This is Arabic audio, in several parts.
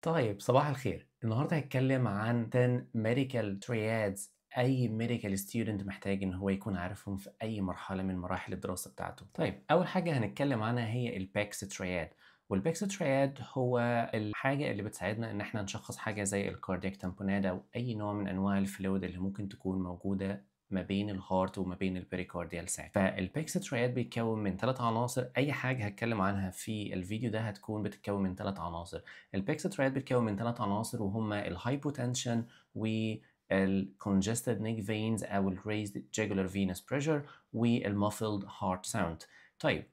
طيب صباح الخير. النهارده هاتكلم عن 10 medical triads أي medical student محتاج إن هو يكون عارفهم في أي مرحلة من مراحل الدراسة بتاعته. طيب أول حاجة هنتكلم عنها هي الباكس ترياد، والباكس ترياد هو الحاجة اللي بتساعدنا إن إحنا نشخص حاجة زي الكاردياك تامبوناد أو أي نوع من أنواع الفلويد اللي ممكن تكون موجودة ما بين الهارت وما بين البريكارديال ساك. فالبيكس ترياد بيتكون من 3 عناصر. اي حاجه هتكلم عنها في الفيديو ده هتكون بتتكون من 3 عناصر. البيكس ترياد بيتكون من 3 عناصر وهما الهايبوتنشن والcongested neck veins او raised jugular venous pressure والmuffled heart sound. طيب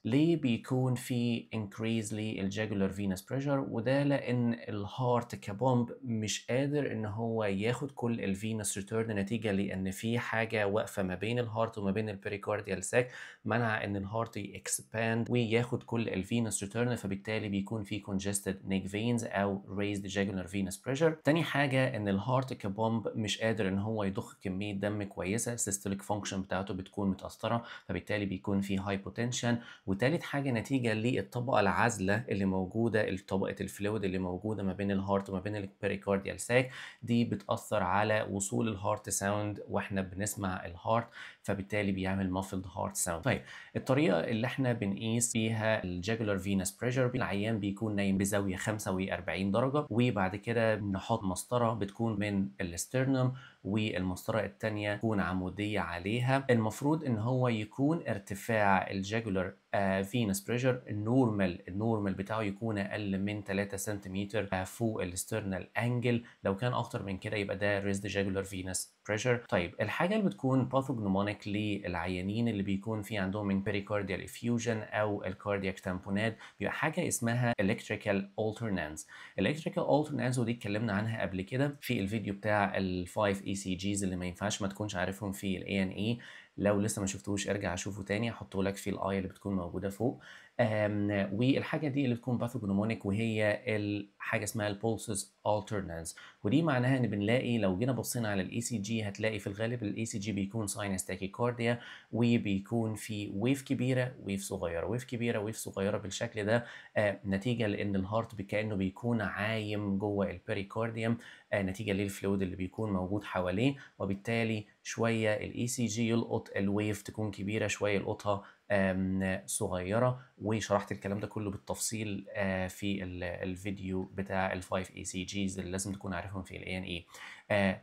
ليه بيكون في increase للجاجولار فينس بريشر؟ وده لان الهارت كبومب مش قادر ان هو ياخد كل الفينس ريتيرن نتيجه لان في حاجه واقفه ما بين الهارت وما بين البريكارديال ساك منع ان الهارت يكسباند وياخد كل الفينس ريتيرن، فبالتالي بيكون في congested neck veins او raised jugular venous pressure. تاني حاجه ان الهارت كبومب مش قادر ان هو يضخ كميه دم كويسه، السيستوليك فانكشن بتاعته بتكون متاثره، فبالتالي بيكون في هايبوتنشن. وتالت حاجة نتيجة للطبقة العازلة اللي موجودة، طبقة الفلويد اللي موجودة ما بين الهارت وما بين البريكارديال ساك، دي بتأثر على وصول الهارت ساوند واحنا بنسمع الهارت، فبالتالي بيعمل muffled heart sound. طيب الطريقة اللي احنا بنقيس بيها الجاجولار فينس بريشر، العيان بيكون نايم بزاوية 45 درجة، وبعد كده بنحط مسطرة بتكون من الاسترنم والمسطرة التانية تكون عمودية عليها. المفروض ان هو يكون ارتفاع الجاجولار فينس بريشر النورمال بتاعه يكون اقل من 3 سنتيمتر فوق الاسترنال انجل. لو كان اكتر من كده يبقى ده ريزد جاجولار فينس بريشر. طيب الحاجه اللي بتكون باثوجنومونيك للعيانين اللي بيكون في عندهم من بيريكارديال افيوجن او الكاردياك تامبوناد بيبقى حاجه اسمها الكتريكال alternance. الكتريكال alternance ودي اتكلمنا عنها قبل كده في الفيديو بتاع الفايف اي سي جيز اللي ما ينفعش ما تكونش عارفهم في الاي ان اي. لو لسه ما شفتوش ارجع اشوفه تاني، هحطه لك في الاي اللي بتكون موجوده فوق. والحاجه دي اللي بتكون باثوجنومونيك وهي الحاجه اسمها البولسز alternance، ودي معناها ان بنلاقي لو جينا بصينا على الاي سي جي هتلاقي في الغالب الاي سي جي بيكون ساينس تاكيكارديا، وبيكون في ويف كبيره ويف صغيره، ويف كبيره ويف صغيره بالشكل ده نتيجه لان الهارت كانه بيكون عايم جوه البريكارديوم نتيجه للفلويد اللي بيكون موجود حواليه، وبالتالي شويه الاي سي جي يلقط الويف تكون كبيره، شويه يلقطها صغيره. وشرحت الكلام ده كله بالتفصيل في الفيديو بتاع الفايف اي سي جيز اللي لازم تكون عارفهم في الاي ان اي.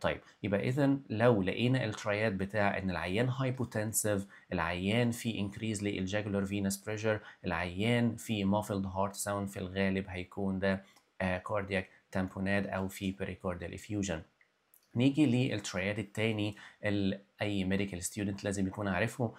طيب يبقى اذا لو لقينا الترياد بتاع ان العيان هايبوتنسيف، العيان في انكريز للجاجولار فينس بريشر، العيان في muffled heart sound، في الغالب هيكون ده كاردياك تامبوناد او في بريكارديال افيوجن. نيجي للترياد التاني اللي اي ميديكال ستودنت لازم يكون عارفه،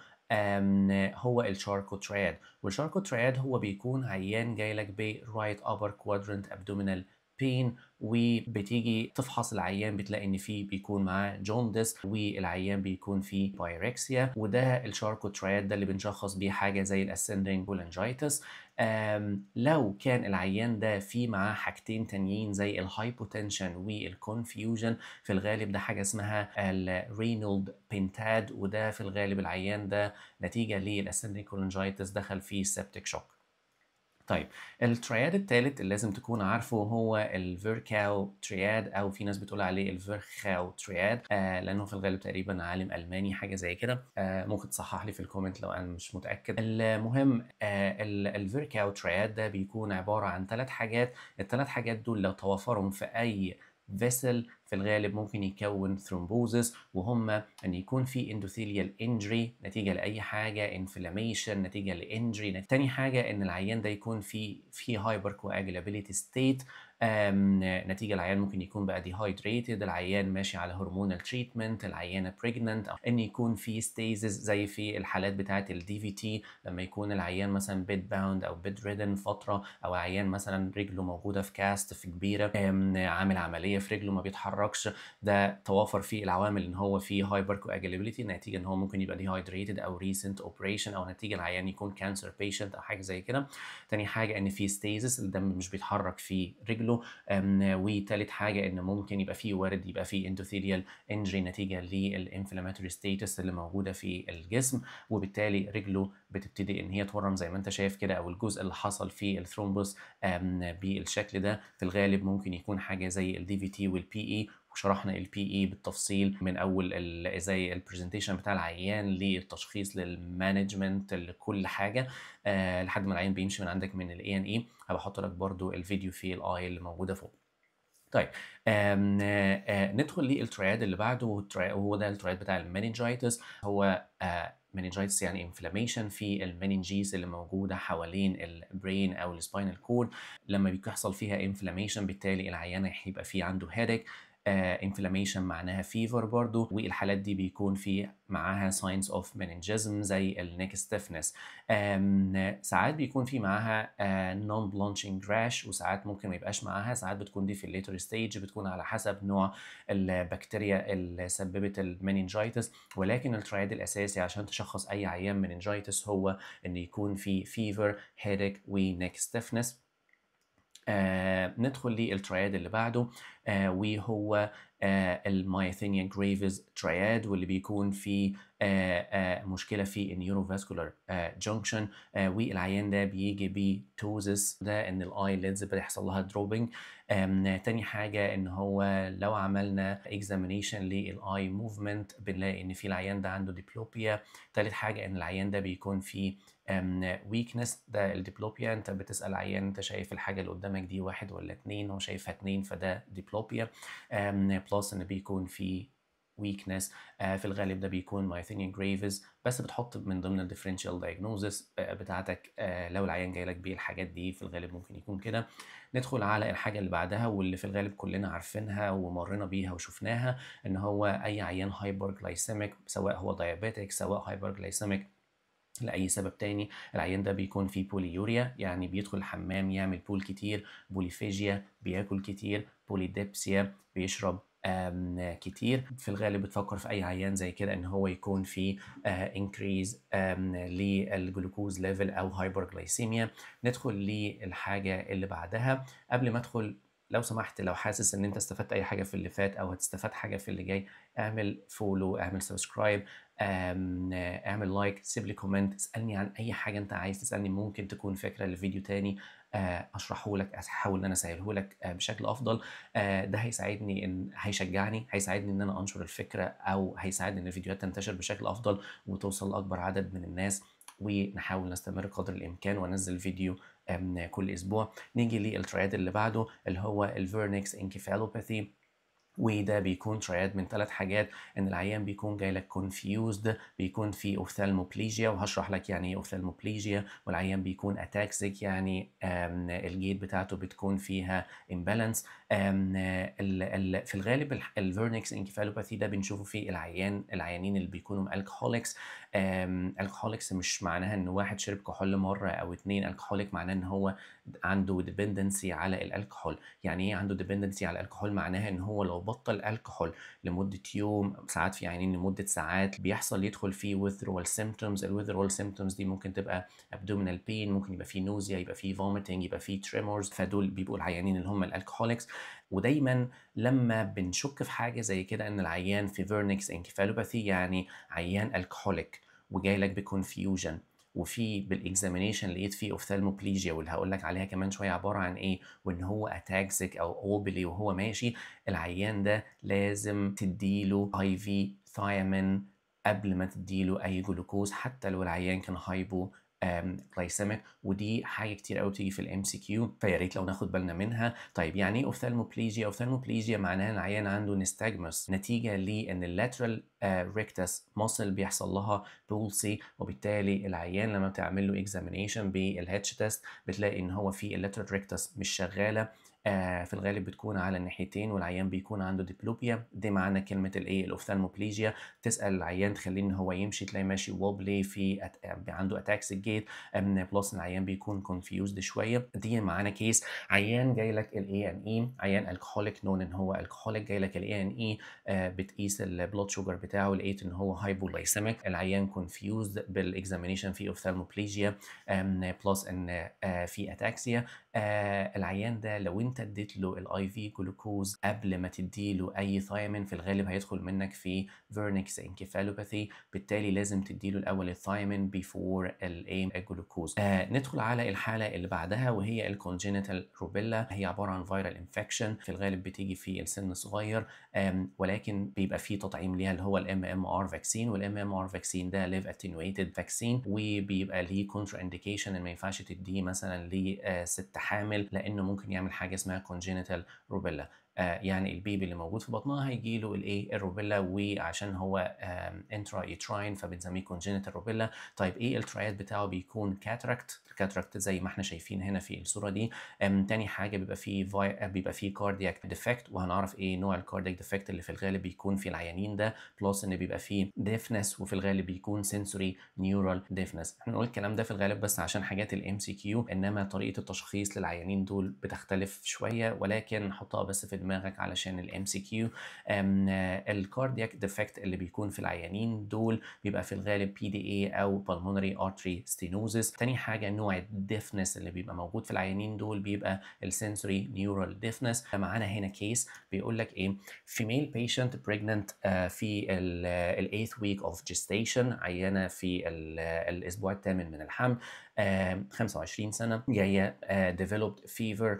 هو الشاركو ترياد. والشاركو ترياد هو بيكون عيان جاي لك ب right upper quadrant abdominal pain، وبتيجي تفحص العيان بتلاقي ان فيه بيكون معاه جوندس والعيان بيكون فيه بايركسيا، وده الشاركو ترياد ده اللي بنشخص بيه حاجه زي الاسندنج كولانجايتس. لو كان العيان ده فيه معاه حاجتين تانيين زي الهايبوتنشن والكونفيوجن، في الغالب ده حاجه اسمها الرينولد بينتاد، وده في الغالب العيان ده نتيجه للاسندنج كولانجايتس دخل فيه سيبتيك شوك. طيب الترياد الثالث اللي لازم تكون عارفه هو الفيركاو ترياد، او في ناس بتقول عليه الفيرخاو ترياد لانه في الغالب تقريبا عالم الماني حاجه زي كده. ممكن تصحح لي في الكومنت لو انا مش متاكد. المهم الفيركاو ترياد ده بيكون عباره عن 3 حاجات. ال3 حاجات دول لو توفرهم في اي فيسل في الغالب ممكن يكون ثرومبوزس، وهم ان يكون في اندوثيليال انجري نتيجه لاي حاجه، انفلاميشن نتيجه لانجري. تاني حاجه ان العيان ده يكون في هايبر كواجولابيلتي ستيت نتيجه العيان ممكن يكون بقى ديهايدريتد، العيان ماشي على هرمونال تريتمنت، العيانه بريجننت، ان يكون في ستيزز زي في الحالات بتاعه الدي في تي لما يكون العيان مثلا بيد باوند او بيد ريدن فتره، او عيان مثلا رجله موجوده في كاست في كبيره عامل عمليه في رجله ما بيتحركش بيتحركش، ده توافر فيه العوامل ان هو فيه هايبر كواجيلابيلتي نتيجه ان هو ممكن يبقى ديهايدريتد او ريسنت اوبريشن او نتيجه العيان يكون كانسر بيشنت او حاجه زي كده. تاني حاجه ان في ستيزس، الدم مش بيتحرك في رجله. وتالت حاجه ان ممكن يبقى فيه وارد يبقى فيه اندوثيليال انجري نتيجه للانفلاماتوري ستيتس اللي موجوده في الجسم، وبالتالي رجله بتبتدي ان هي تورم زي ما انت شايف كده، او الجزء اللي حصل فيه الثرومبوس بالشكل ده في الغالب ممكن يكون حاجه زي الدي في تي والبي اي. وشرحنا البي اي بالتفصيل من اول زي البرزنتيشن بتاع العيان للتشخيص للمانجمنت لكل حاجه لحد ما العيان بيمشي من عندك من الاي ان اي. هبقى احط لك برده الفيديو في الاي اللي موجوده فوق. طيب ندخل للترياد اللي بعده، وهو ده الترياد بتاع المننجايتس. هو مننجايتس يعني انفلاميشن في المننجيز اللي موجوده حوالين البرين او السباينال كورد. لما بيحصل فيها انفلاميشن بالتالي العيان هيبقى فيه عنده هيدك. انفلاميشن معناها فيفر برضو، والحالات دي بيكون في معاها signs of meningism زي النيك stiffness. ساعات بيكون في معاها non blanching rash، وساعات ممكن ما يبقاش معاها، ساعات بتكون دي في الليتر ستيج، بتكون على حسب نوع البكتيريا اللي سببت المننجايتس. ولكن الترياد الاساسي عشان تشخص اي عيان مننجايتس هو ان يكون في فيفر، هيدك، ونيك stiffness. ندخل للترياد اللي بعده وهو المايثينيا جريفز ترياد، واللي بيكون في مشكله في النيوروفاسكولار جونكشن، والعيان ده بيجي بتوزس، ده ان الاي ليدز بيحصل لها دروبنج. تاني حاجه ان هو لو عملنا اكزامينيشن للاي موفمنت بنلاقي ان في العيان ده عنده ديبلوبيا. تالت حاجه ان العيان ده بيكون في ويكنس، ده الديبلوبيا. انت بتسال عيان انت شايف الحاجه اللي قدامك دي 1 ولا 2، هو شايفها 2 فده ديبلوبيا. بلس ان بيكون في ويكنس، في الغالب ده بيكون مايثينيا جريفز، بس بتحط من ضمن الديفرنشال دايجنوزس بتاعتك لو العيان جاي لك بالحاجات دي في الغالب ممكن يكون كده. ندخل على الحاجه اللي بعدها واللي في الغالب كلنا عارفينها ومرينا بيها وشفناها، ان هو اي عيان هايبر جلايسيميك، سواء هو دايابيتك سواء هايبر جلايسيميك لأي سبب تاني، العيان ده بيكون فيه بوليوريا، يعني بيدخل الحمام يعمل بول كتير، بوليفيجيا بياكل كتير، بوليديبسيا بيشرب كتير. في الغالب بتفكر في أي عيان زي كده إن هو يكون في انكريز للجلوكوز ليفل أو هايبرجلايسيميا. ندخل للحاجة اللي بعدها. قبل ما أدخل، لو سمحت لو حاسس ان انت استفدت اي حاجه في اللي فات او هتستفاد حاجه في اللي جاي، اعمل فولو، اعمل سبسكرايب، اعمل لايك، سيب لي كومنت، اسالني عن اي حاجه انت عايز تسالني، ممكن تكون فكره لفيديو تاني اشرحه لك، احاول ان انا اسهله لك بشكل افضل. ده هيساعدني، ان هيساعدني ان انا انشر الفكره، او هيساعدني ان الفيديوهات تنتشر بشكل افضل وتوصل لاكبر عدد من الناس، ونحاول نستمر قدر الامكان وانزل فيديو كل اسبوع. نيجي للترياد اللي بعده اللي هو الفيرنكس انكيفالوباثي، وده بيكون ترياد من 3 حاجات. ان العيان بيكون جاي لك كونفيوزد، بيكون في اوفثالموبليجيا، وهشرح لك يعني ايه اوفثالموبليجيا. والعيان بيكون اتاكسيك، يعني الجيت بتاعته بتكون فيها امبالانس. في الغالب الفيرنكس انكيفالوباثي ده بنشوفه في العيانين اللي بيكونوا الكحوليكس. الكحوليكس مش معناها ان واحد شرب كحول مره او 2، الكحوليك معناه ان هو عنده ديبندنسي على الكحول. يعني ايه عنده ديبندنسي على الكحول؟ معناها ان هو لو بطل الكحول لمده يوم، ساعات في عيانين لمده ساعات، بيحصل يدخل فيه withdrawal symptoms. الwithdrawal symptoms دي ممكن تبقى abdominal pain، ممكن يبقى فيه نوزيا، يبقى فيه vomiting، يبقى فيه tremors، فدول بيبقوا العيانين اللي هم الالكحوليكس. ودايما لما بنشك في حاجه زي كده ان العيان في فيرنكس انكيفالوباثي، يعني عيان الكحوليك وجاي لك بكونفيوجن، وفي بالاكزامينيشن لقيت فيه اوفثالموبليجيا، واللي هقول لك عليها كمان شويه عباره عن ايه، وان هو اتاكسيك او اوبلي وهو ماشي، العيان ده لازم تديله اي في ثايامين قبل ما تديله اي جلوكوز، حتى لو العيان كان هايبو جلايسيميك. ودي حاجه كتير قوي بتيجي في الام سي كيو، فيا ريت لو ناخد بالنا منها. طيب يعني ايه اوفثالموبليجيا؟ اوفثالموبليجيا معناها ان العيان عنده نستاجمس نتيجه لان اللاترال ريكتس ماسل بيحصل لها بولسي، وبالتالي العيان لما بتعمل له اكزامينيشن بالهيتش تيست بتلاقي ان هو في اللاترال ريكتس مش شغاله، في الغالب بتكون على الناحيتين والعيان بيكون عنده ديبلوبيا. دي معنى كلمة الأوفثالموبليجيا. تسأل العيان تخليه إن هو يمشي تلاقي ماشي ووبلي عنده اتاكسيك جيت، بلس العيان بيكون كونفيوزد شوية. دي معانا كيس عيان جاي لك الاي ان اي، عيان الكحوليك نون ان هو الكحوليك، جاي لك الاي ان اي بتقيس البلود شوجر بتاعه لقيت ان هو هايبولايسيميك. العيان كونفيوزد بالاكزامينيشن في اوفثالموبليجيا بلس ان في اتاكسيا. العيان ده لو انت اديت له الاي في جلوكوز قبل ما تدي له اي ثايمين في الغالب هيدخل منك في فيرنكس انكيفالوباثي، بالتالي لازم تدي له الاول الثايمين بيفور الجلوكوز. ندخل على الحاله اللي بعدها وهي الكونجينيتال روبيلا. هي عباره عن فيرال انفكشن، في الغالب بتيجي في السن الصغير، ولكن بيبقى فيه تطعيم ليها اللي هو الام ام ار فاكسين، والام ام ار فاكسين ده ليف اتنويتد فاكسين، وبيبقى ليه كونترا انديكيشن ان ما ينفعش تديه مثلا لست حامل لانه ممكن يعمل حاجه اسمها كونجينيتال روبيلا. يعني البيبي اللي موجود في بطنها هيجي له الايه الروبيلا، وعشان هو انترا يوتراين فبنسميه كونجينيتال روبيلا. طيب ايه الترايات بتاعه؟ بيكون كاتراكت، الكاتراكت زي ما احنا شايفين هنا في الصوره دي. تاني حاجه بيبقى فيه كاردياك ديفكت، وهنعرف ايه نوع الكاردياك ديفكت اللي في الغالب بيكون في العيانين ده، بلس ان بيبقى فيه ديفنس، وفي الغالب بيكون سنسوري نيورال ديفنس. احنا نقول الكلام ده في الغالب بس عشان حاجات الام سي كيو، انما طريقه التشخيص للعيانين دول بتختلف شويه، ولكن حطها بس في دماغك علشان الام سي كيو. الكاردياك ديفكت اللي بيكون في العيانين دول بيبقى في الغالب بي دي اي او بالمونري ارتري ستينوزس. تاني حاجه نوع الديفنس اللي بيبقى موجود في العيانين دول بيبقى السنسوري نيورال ديفنس. معانا هنا كيس بيقول لك ايه، female patient pregnant في ال 8th week of gestation، عيانه في الاسبوع الثامن من الحمل، 25 سنه، جايه developed fever،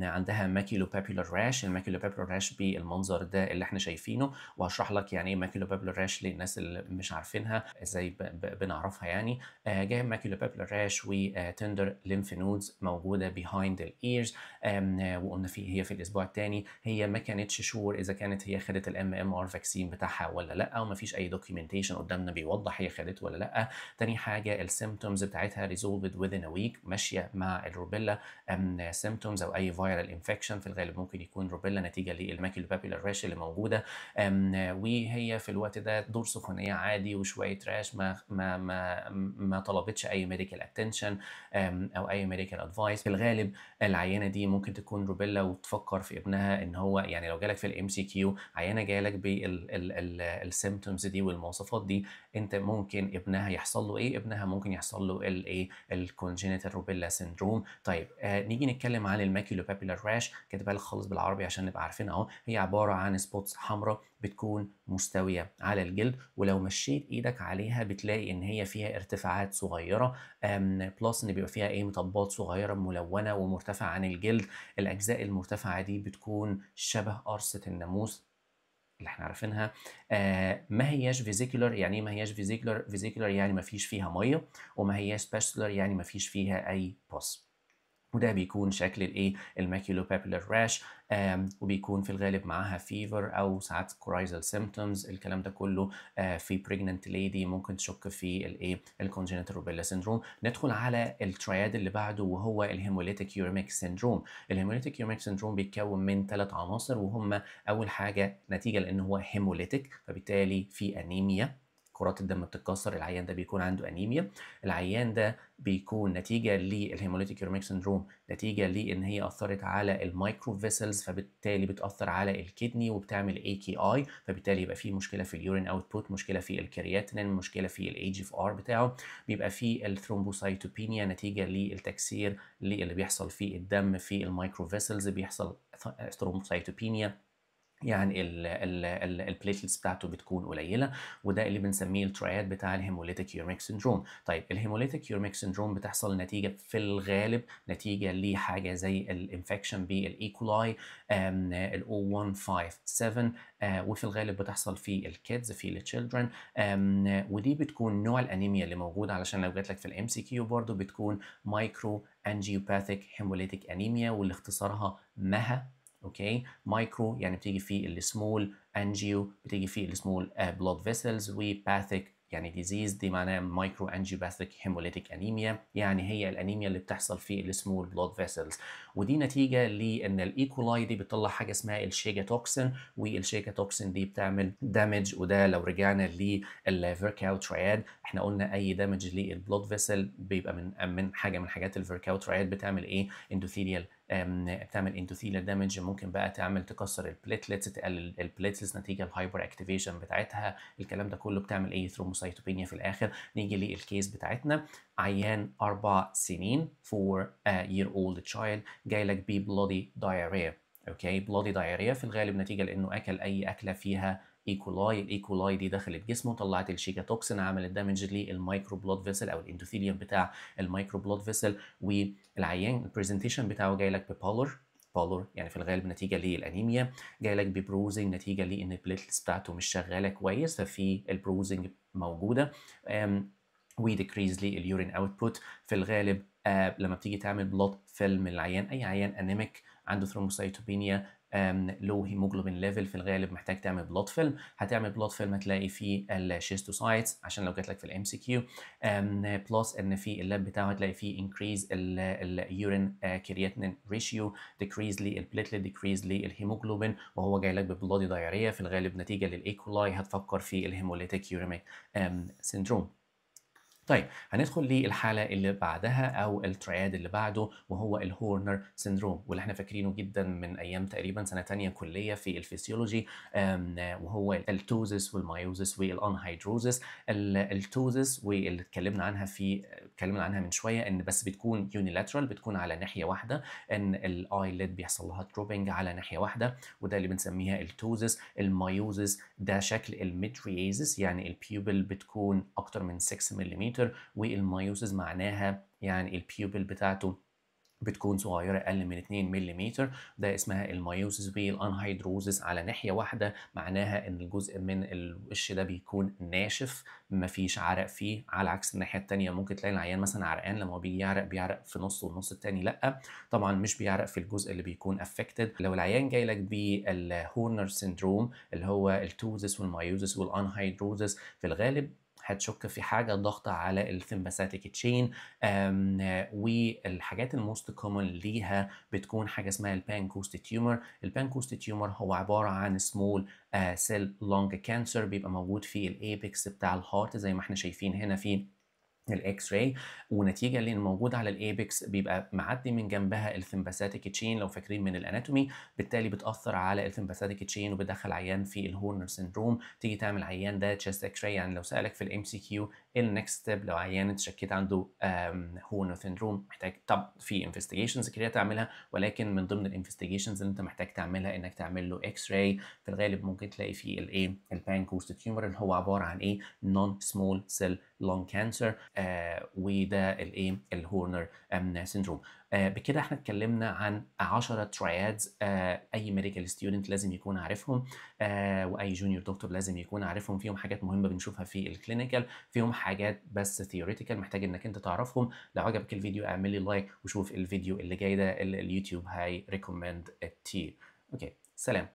عندها ماكيلوبابيولار راش. الماكيلوبابيولار راش بالمنظر ده اللي احنا شايفينه، وهشرح لك يعني ايه ماكيلوبابيولار راش للناس اللي مش عارفينها ازاي بنعرفها يعني. جايه ماكيلوبابيولار راش وتندر ليمف نودز موجوده behind the ears، وقلنا هي في الاسبوع الثاني. هي ما كانتش شور اذا كانت هي خدت الام ام ار فاكسين بتاعها ولا لا، وما فيش اي دوكيومنتيشن قدامنا بيوضح هي خدته ولا لا. تاني حاجه السيمبتومز بتاعتها resolved within a week، ماشيه مع الروبيلا سيمبتومز او اي فيرال انفكشن، في الغالب ممكن يكون روبيلا نتيجه للماكيلوبابيولار راش اللي موجوده، وهي في الوقت ده دور سخونيه عادي وشويه راش، ما طلبتش اي ميديكال اتنشن او اي ميديكال ادفايس. في الغالب العينه دي ممكن تكون روبيلا وتفكر في ابنها ان هو يعني لو جالك في الام سي كيو عينه جالك بالسيمبتومز دي والمواصفات دي، انت ممكن ابنها يحصل له ايه؟ ابنها ممكن يحصل له الايه الكونجينيتال روبيلا سيندروم. طيب نيجي نتكلم عن الماكيلوبابيولار راش، كاتبها لك خالص بالعربي عشان نبقى عارفين اهو. هي عباره عن سبوتس حمراء بتكون مستويه على الجلد، ولو مشيت ايدك عليها بتلاقي ان هي فيها ارتفاعات صغيره، بلس ان بيبقى فيها ايه مطبات صغيره ملونه ومرتفعه عن الجلد. الاجزاء المرتفعه دي بتكون شبه قرصه الناموس اللي احنا عارفينها. ما هياش فيزيكولر. يعني ايه ما هياش فيزيكولر؟ فيزيكولر يعني ما فيش فيها ميه، وما هياش سباشولر يعني ما فيش فيها اي بوس. وده بيكون شكل الايه الماكيلوبابيولار راش، وبيكون في الغالب معاها فيفر او ساعات كورايزال سيمبتومز. الكلام ده كله في بريجننت ليدي ممكن تشك في الايه الكونجينيتال روبيلا سيندروم. ندخل على الترياد اللي بعده وهو الهيموليتيك يوريميك سيندروم. الهيموليتيك يوريميك سيندروم بيتكون من 3 عناصر، وهم اول حاجه نتيجه لان هو هيموليتيك فبالتالي في انيميا، كرات الدم بتتكسر، العيان ده بيكون عنده انيميا. العيان ده بيكون نتيجه للهيموليتيك يوريميك سيندروم نتيجه لان هي اثرت على المايكرو فيسلز، فبالتالي بتاثر على الكدني وبتعمل اي كي اي، فبالتالي يبقى في مشكله في اليورين اوتبوت، مشكله في الكرياتينين، مشكله في الاي جي اف ار بتاعه. بيبقى في الثرومبوسايتوبينيا نتيجه للتكسير اللي بيحصل في الدم في المايكرو فيسلز، بيحصل ثرومبوسايتوبينيا، يعني البليتلتس بتاعته بتكون قليله، وده اللي بنسميه الترياد بتاع الهيموليتيك يوريميك سيندروم. طيب الهيموليتيك يوريميك سيندروم بتحصل نتيجه في الغالب نتيجه لحاجه زي الانفكشن بالايكولاي ال 0157، وفي الغالب بتحصل في الكيدز في التشيلدرن، ودي بتكون نوع الانيميا اللي موجود، علشان لو جات لك في الام سي كيو برضه بتكون مايكرو انجيوباثيك هيموليتيك انيميا، واللي اختصارها مها. اوكي، مايكرو يعني بتيجي في السمول، انجيو بتيجي في السمول بلود فيسلز، وباثيك يعني ديزيز دي معناها مايكرو انجيوباثيك هيموليتيك انيميا، يعني هي الانيميا اللي بتحصل في السمول بلود فيسلز، ودي نتيجه لان الايكولاي دي بتطلع حاجه اسمها الشيجا توكسين، والشيجا توكسين دي بتعمل دامج. وده لو رجعنا للفيركاو ترياد، احنا قلنا اي دامج للبلود فيسل بيبقى من حاجه من حاجات الفيركاو ترياد. بتعمل ايه؟ اندوثيليال، بتعمل اندوثيليال دامج، ممكن بقى تعمل تكسر البليتلتس، تقلل البليتلتس نتيجه الهايبر اكتيفيشن بتاعتها. الكلام ده كله بتعمل ايه؟ ثرومبوسايتوبينيا في الاخر. نيجي للكيس بتاعتنا، عيان 4 سنين 4 year old child جاي لك بيه بلودي diarrhea. اوكي، بلودي diarrhea في الغالب نتيجه لانه اكل اي اكله فيها ايكولاي. الايكولاي دي دخلت جسمه، طلعت الشيكا توكسين، عملت دامج للمايكرو بلود فيسل او الاندوثيليوم بتاع المايكرو بلود فيسل. والعيان البرزنتيشن بتاعه جاي لك بالور يعني في الغالب نتيجه للانيميا، جاي لك ببروزنج نتيجه لان البليتلتس بتاعته مش شغاله كويس، ففي البروزنج موجوده. وديكريز لليورين اوتبوت. في الغالب لما بتيجي تعمل بلوت فيلم العيان، اي عيان انيميك عنده ثرومبوسايتوبينيا لو هيموجلوبين ليفل، في الغالب محتاج تعمل بلوت فيلم. هتعمل بلوت فيلم هتلاقي فيه الشيستوسايتس عشان لو جات لك في الام سي كيو، بلس ان في اللاب بتاعه هتلاقي فيه انكريز اليورين كرياتين ريشيو، ديكريز للبليتلت، ديكريز للهيموجلوبين، وهو جاي لك ببلودي دايريا في الغالب نتيجه للايكولاي. هتفكر في الهيموليتيك يوريميك سيندروم. طيب هندخل للحالة اللي بعدها أو الترياد اللي بعده، وهو الهورنر سيندروم، واللي احنا فاكرينه جدا من أيام تقريبا سنة تانية كلية في الفسيولوجي، وهو التوزس والمايوزس والانهيدروزس. التوزس واللي اتكلمنا عنها من شوية، إن بس بتكون يونيلاترال، بتكون على ناحية واحدة، إن الآيلid بيحصل لها دروبنج على ناحية واحدة، وده اللي بنسميها التوزس. المايوزس ده شكل الميدريازس، يعني البيوبل بتكون أكتر من 6 ملم، والمايوسز معناها يعني البيوبل بتاعته بتكون صغيرة أقل من 2 ملم، ده اسمها المايوسيس. والانهيدروزس على ناحية واحدة معناها إن الجزء من الوش ده بيكون ناشف، مفيش عرق فيه، على عكس الناحية التانية ممكن تلاقي العيان مثلا عرقان، لما هو بيجي يعرق بيعرق في نص والنص التاني لأ، طبعا مش بيعرق في الجزء اللي بيكون افكتد. لو العيان جاي لك بالهورنر سيندروم اللي هو التوزس والمايوزس والانهيدروزس، في الغالب هتشك في حاجه ضغط على الثمباثيك تشين، والحاجات الموست كومن ليها بتكون حاجه اسمها البانكوست تيومر. البانكوست تيومر هو عباره عن سمول سيل لونج كانسر، بيبقى موجود في الايبكس بتاع الهارت زي ما احنا شايفين هنا في الاكس راي، ونتيجه لان موجود على الايبكس بيبقى معدي من جنبها الثمباثيك تشين لو فاكرين من الاناتومي، بالتالي بتاثر على الثمباثيك تشين وبتدخل عيان في الهورنر سيندروم. تيجي تعمل عيان ده تشيست اكس راي، يعني لو سالك في الام سي كيو النكست ستيب لو عيان اتشكيت عنده هورنر سيندروم، محتاج طب في انفستيجيشنز كتير تعملها، ولكن من ضمن الانفستيجيشنز اللي انت محتاج تعملها انك تعمل له اكس راي. في الغالب ممكن تلاقي فيه الايه البانكوست تيومر اللي هو عباره عن ايه نون سمول سيل لون كانسر، وده الايه الهورنر سيندروم. بكده احنا اتكلمنا عن 10 ترايادز اي ميديكال ستودنت لازم يكون عارفهم، واي جونيور دكتور لازم يكون عارفهم. فيهم حاجات مهمه بنشوفها في الكلينيكال، فيهم حاجات بس ثيوريتيكال محتاج انك انت تعرفهم. لو عجبك الفيديو اعمل لي لايك، وشوف الفيديو اللي جاي ده اليوتيوب هاي ريكومند ات. اوكي، سلام.